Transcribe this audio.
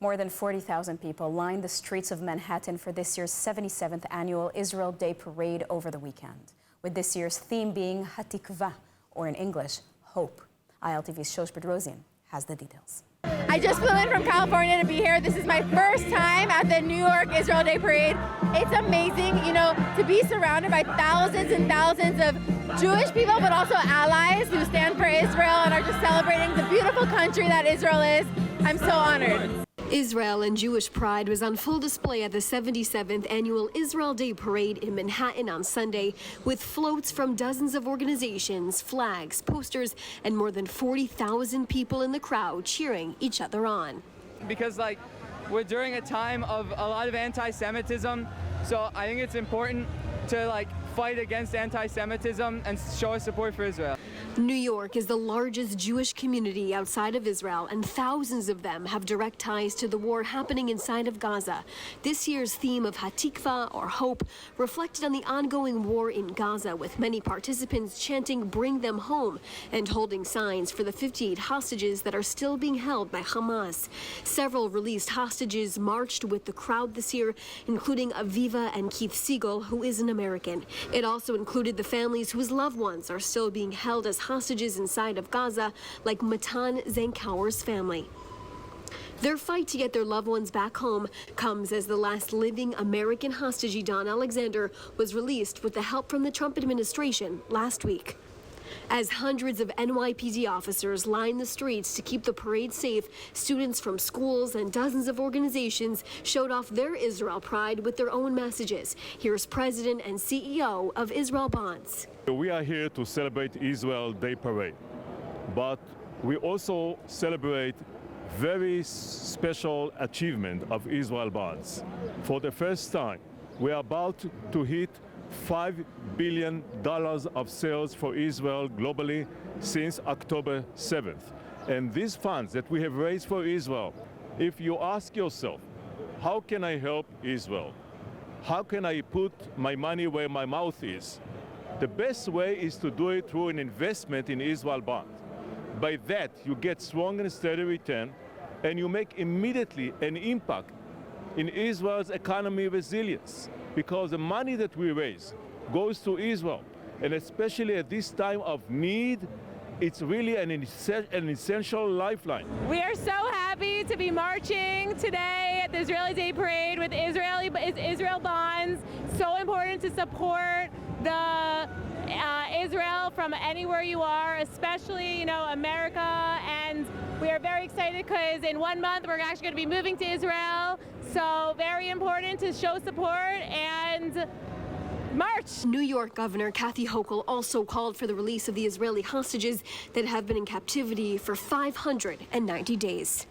More than 40,000 people lined the streets of Manhattan for this year's 77th annual Israel Day Parade over the weekend, with this year's theme being Hatikva, or in English, hope. ILTV's Shosh Bedrosian has the details. I just flew in from California to be here. This is my first time at the New York Israel Day Parade. It's amazing, to be surrounded by thousands and thousands of Jewish people, but also allies who stand for Israel and are just celebrating the beautiful country that Israel is. I'm so honored. Israel and Jewish pride was on full display at the 77th annual Israel Day Parade in Manhattan on Sunday, with floats from dozens of organizations, flags, posters, and more than 40,000 people in the crowd cheering each other on. Because we're during a time of a lot of anti-Semitism, so I think it's important to fight against anti-Semitism and show our support for Israel. New York is the largest Jewish community outside of Israel, and thousands of them have direct ties to the war happening inside of Gaza. This year's theme of Hatikva, or hope, reflected on the ongoing war in Gaza, with many participants chanting "Bring them home" and holding signs for the 58 hostages that are still being held by Hamas. Several released hostages marched with the crowd this year, including Aviva and Keith Siegel, who is an American. It also included the families whose loved ones are still being held as hostages inside of Gaza, like Matan Zankauer's family. Their fight to get their loved ones back home comes as the last living American hostage, Don Alexander, was released with the help from the Trump administration last week. As hundreds of NYPD officers line the streets to keep the parade safe, students from schools and dozens of organizations showed off their Israel pride with their own messages. Here's President and CEO of Israel Bonds. We are here to celebrate Israel Day Parade, but we also celebrate very special achievement of Israel Bonds. For the first time, we are about to hit $5 billion of sales for Israel globally since October 7th. And these funds that we have raised for Israel, if you ask yourself, how can I help Israel? How can I put my money where my mouth is? The best way is to do it through an investment in Israel bond. By that, you get strong and steady return, and you make immediately an impact in Israel's economy resilience, because the money that we raise goes to Israel, and especially at this time of need, it's really an essential lifeline. We are so happy to be marching today at the Israeli Day Parade with Israel Bonds. So important to support the Israel from anywhere you are, especially America, and we are very excited because in 1 month we're actually going to be moving to Israel. So very important to show support and march. New York Governor Kathy Hochul also called for the release of the Israeli hostages that have been in captivity for 590 days.